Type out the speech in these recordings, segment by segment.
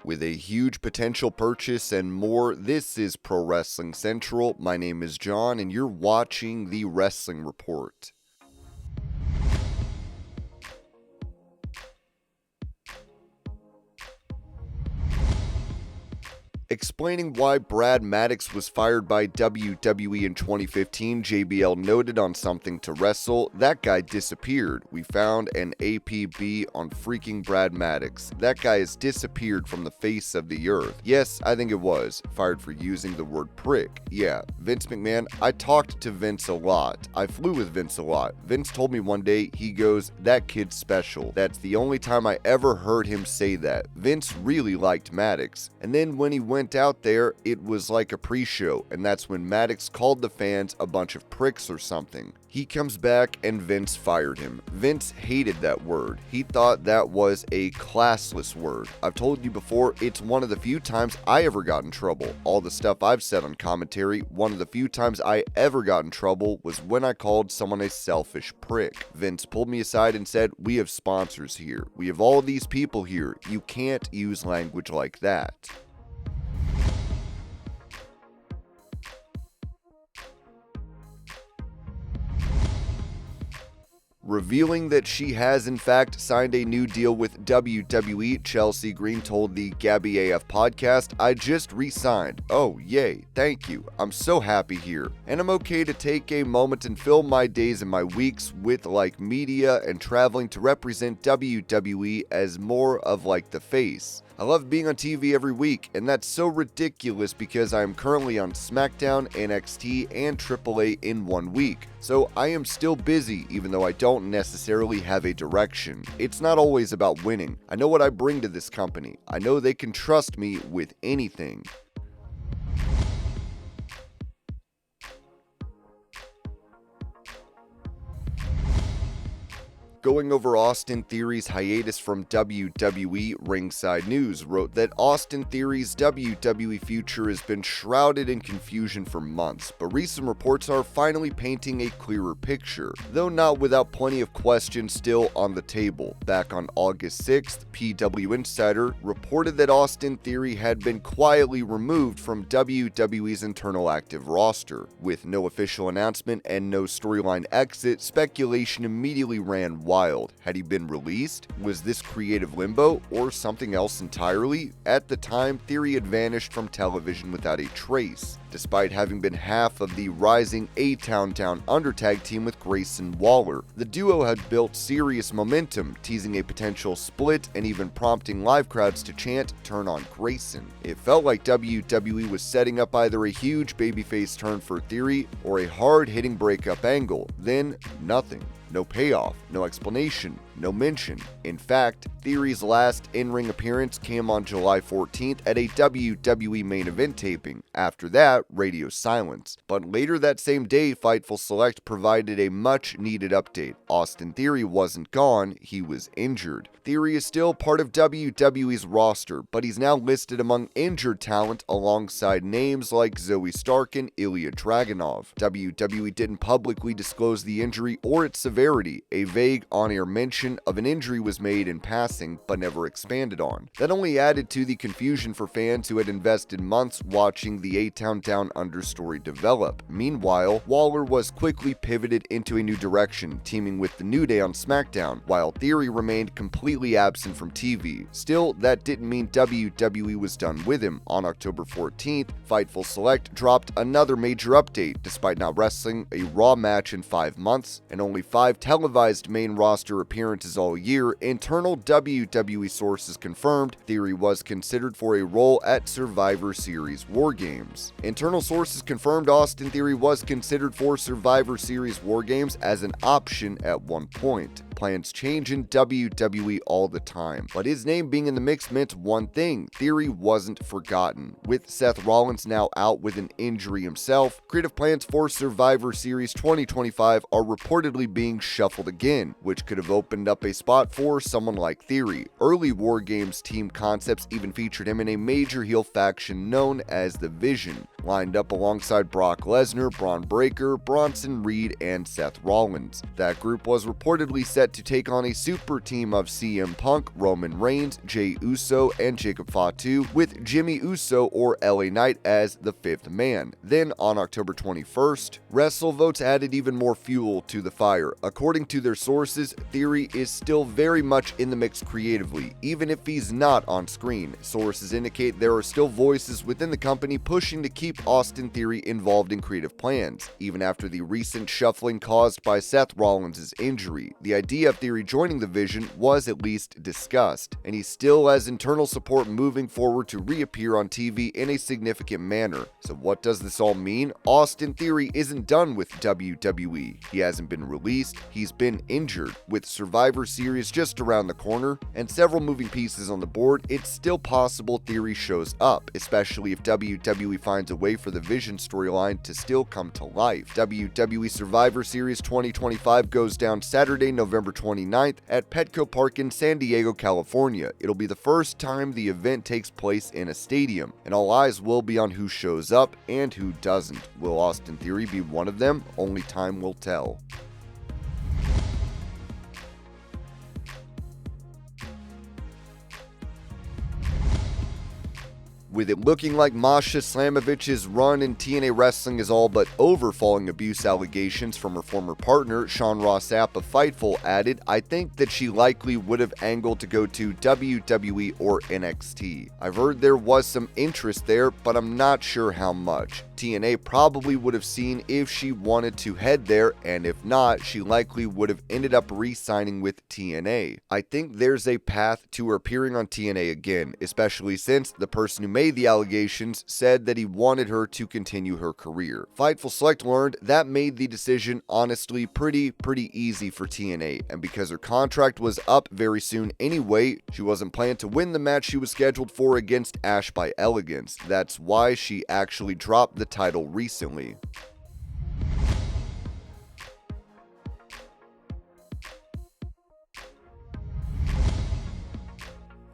With a huge potential purchase and more, this is Pro Wrestling Central. My name is John, and you're watching the Wrestling Report. Explaining why Brad MADDOX was fired by WWE in 2015, JBL noted on Something to Wrestle, that guy disappeared. We found an APB on freaking Brad MADDOX. That guy has disappeared from the face of the earth. Yes, I think it was. Fired for using the word prick. Yeah, Vince McMahon, I talked to Vince a lot. I flew with Vince a lot. Vince told me one day, he goes, that kid's special. That's the only time I ever heard him say that. Vince really liked MADDOX. And then when he went out there, it was like a pre-show, and that's when MADDOX called the fans a bunch of pricks or something. He comes back and Vince fired him. Vince hated that word. He thought that was a classless word. I've told you before, it's one of the few times I ever got in trouble. All the stuff I've said on commentary, one of the few times I ever got in trouble was when I called someone a selfish prick. Vince pulled me aside and said, we have sponsors here. We have all these people here. You can't use language like that. Revealing that she has in fact signed a new deal with WWE, Chelsea Green told the Gabby AF podcast, I just re-signed. Oh, yay, thank you. I'm so happy here. And I'm okay to take a moment and fill my days and my weeks with like media and traveling to represent WWE as more of like the face. I love being on TV every week, and that's so ridiculous because I am currently on SmackDown, NXT, and AAA in 1 week. So I am still busy even though I don't necessarily have a direction. It's not always about winning. I know what I bring to this company. I know they can trust me with anything. Going over Austin Theory's hiatus from WWE, Ringside News wrote that Austin Theory's WWE future has been shrouded in confusion for months, but recent reports are finally painting a clearer picture, though not without plenty of questions still on the table. Back on August 6th, PW Insider reported that Austin Theory had been quietly removed from WWE's internal active roster. With no official announcement and no storyline exit, speculation immediately ran wild. Had he been released? Was this creative limbo or something else entirely? At the time, Theory had vanished from television without a trace, despite having been half of the rising A-Town Down Undertag team with Grayson Waller. The duo had built serious momentum, teasing a potential split and even prompting live crowds to chant, "Turn on Grayson." It felt like WWE was setting up either a huge babyface turn for Theory or a hard-hitting breakup angle. Then, nothing. No payoff, no explanation, no mention. In fact, Theory's last in-ring appearance came on July 14th at a WWE main event taping. After that, radio silence. But later that same day, Fightful Select provided a much-needed update. Austin Theory wasn't gone, he was injured. Theory is still part of WWE's roster, but he's now listed among injured talent alongside names like Zoe Stark and Ilya Dragunov. WWE didn't publicly disclose the injury or its severity. A vague on-air mention of an injury was made in passing, but never expanded on. That only added to the confusion for fans who had invested months watching the A-Town Down understory develop. Meanwhile, Waller was quickly pivoted into a new direction, teaming with The New Day on SmackDown, while Theory remained completely absent from TV. Still, that didn't mean WWE was done with him. On October 14th, Fightful Select dropped another major update. Despite not wrestling a Raw match in 5 months and only 5 televised main roster appearances all year, internal WWE sources confirmed Theory was considered for a role at Survivor Series War Games. Internal sources confirmed Austin Theory was considered for Survivor Series War Games as an option at one point. Plans change in WWE all the time, but his name being in the mix meant one thing: Theory wasn't forgotten. With Seth Rollins now out with an injury himself, creative plans for Survivor Series 2025 are reportedly being shuffled again, which could have opened up a spot for someone like Theory. Early War Games team concepts even featured him in a major heel faction known as the Vision. lined up alongside Brock Lesnar, Braun Breaker, Bronson Reed, and Seth Rollins. That group was reportedly set to take on a super team of CM Punk, Roman Reigns, Jey Uso, and Jacob Fatu, with Jimmy Uso or LA Knight as the fifth man. Then on October 21st, WrestleVotes added even more fuel to the fire. According to their sources, Theory is still very much in the mix creatively, even if he's not on screen. Sources indicate there are still voices within the company pushing to keep Austin Theory involved in creative plans. Even after the recent shuffling caused by Seth Rollins' injury, the idea of Theory joining the Vision was at least discussed, and he still has internal support moving forward to reappear on TV in a significant manner. So what does this all mean? Austin Theory isn't done with WWE. He hasn't been released, he's been injured. With Survivor Series just around the corner and several moving pieces on the board, it's still possible Theory shows up, especially if WWE finds a way for the Vision storyline to still come to life. WWE Survivor Series 2025 goes down Saturday, November 29th at Petco Park in San Diego, California. It'll be the first time the event takes place in a stadium, and all eyes will be on who shows up and who doesn't. Will Austin Theory be one of them? Only time will tell. With it looking like MASHA SLAMOVICH's run in TNA wrestling is all but over following abuse allegations from her former partner, Sean Ross Sapp of Fightful added, "I think that she likely would have angled to go to WWE or NXT. I've heard there was some interest there, but I'm not sure how much. TNA probably would have seen if she wanted to head there, and if not, she likely would have ended up re-signing with TNA. I think there's a path to her appearing on TNA again, especially since the person who made the allegations said that he wanted her to continue her career." Fightful Select learned that made the decision honestly pretty easy for TNA, and because her contract was up very soon anyway, she wasn't planning to win the match she was scheduled for against Ash by Elegance. That's why she actually dropped the title recently.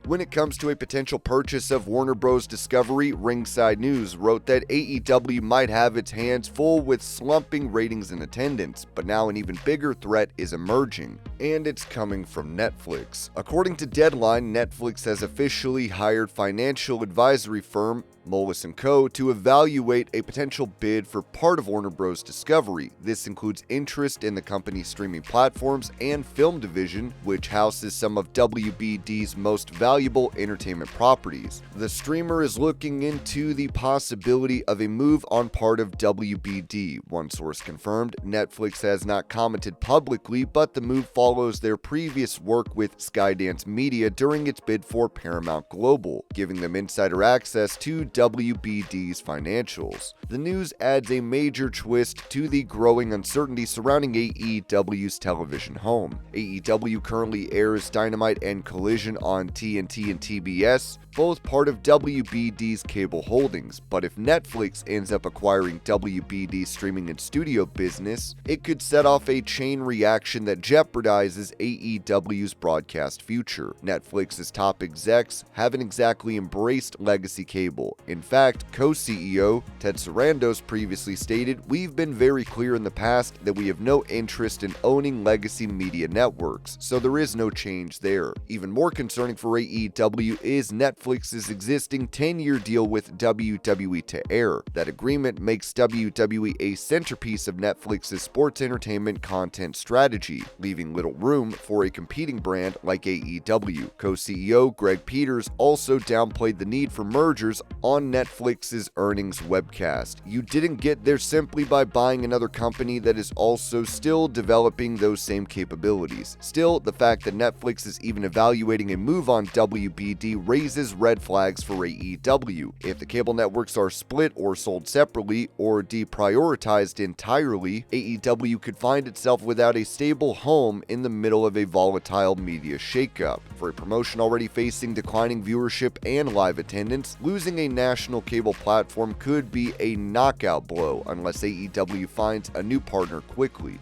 When it comes to a potential purchase of Warner Bros. Discovery, Ringside News wrote that AEW might have its hands full with slumping ratings and attendance, but now an even bigger threat is emerging, and it's coming from Netflix. According to Deadline, Netflix has officially hired financial advisory firm Moelis & Co. to evaluate a potential bid for part of Warner Bros. Discovery. This includes interest in the company's streaming platforms and film division, which houses some of WBD's most valuable entertainment properties. The streamer is looking into the possibility of a move on part of WBD, one source confirmed. Netflix has not commented publicly, but the move follows their previous work with Skydance Media during its bid for Paramount Global, giving them insider access to WBD's financials. The news adds a major twist to the growing uncertainty surrounding AEW's television home. AEW currently airs Dynamite and Collision on TNT and TBS, both part of WBD's cable holdings, but if Netflix ends up acquiring WBD's streaming and studio business, it could set off a chain reaction that jeopardizes AEW's broadcast future. Netflix's top execs haven't exactly embraced legacy cable. In fact, co-CEO Ted Sarandos previously stated, "We've been very clear in the past that we have no interest in owning legacy media networks, so there is no change there." Even more concerning for AEW is Netflix's existing 10-year deal with WWE to air. That agreement makes WWE a centerpiece of Netflix's sports entertainment content strategy, leaving little room for a competing brand like AEW. Co-CEO Greg Peters also downplayed the need for mergers on Netflix's earnings webcast. You didn't get there simply by buying another company that is also still developing those same capabilities. Still, the fact that Netflix is even evaluating a move on WBD raises red flags for AEW. If the cable networks are split or sold separately or deprioritized entirely, AEW could find itself without a stable home in the middle of a volatile media shakeup. For a promotion already facing declining viewership and live attendance, losing a national cable platform could be a knockout blow unless AEW finds a new partner quickly.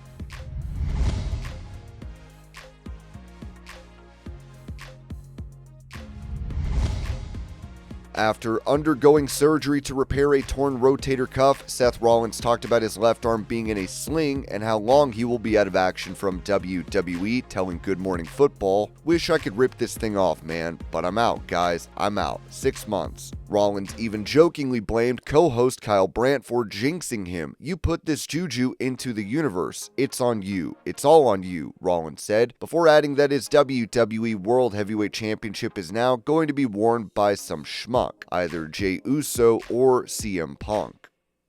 After undergoing surgery to repair a torn rotator cuff, Seth Rollins talked about his left arm being in a sling and how long he will be out of action from WWE, telling Good Morning Football, "Wish I could rip this thing off, man, but I'm out, guys. I'm out. 6 months." Rollins even jokingly blamed co-host Kyle Brandt for jinxing him. "You put this juju into the universe. It's on you. It's all on you," Rollins said, before adding that his WWE World Heavyweight Championship is now going to be worn by some schmuck, either Jey Uso or CM Punk.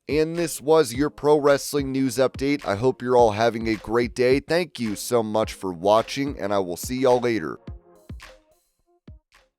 And this was your pro wrestling news update. I hope you're all having a great day. Thank you so much for watching, and I will see y'all later.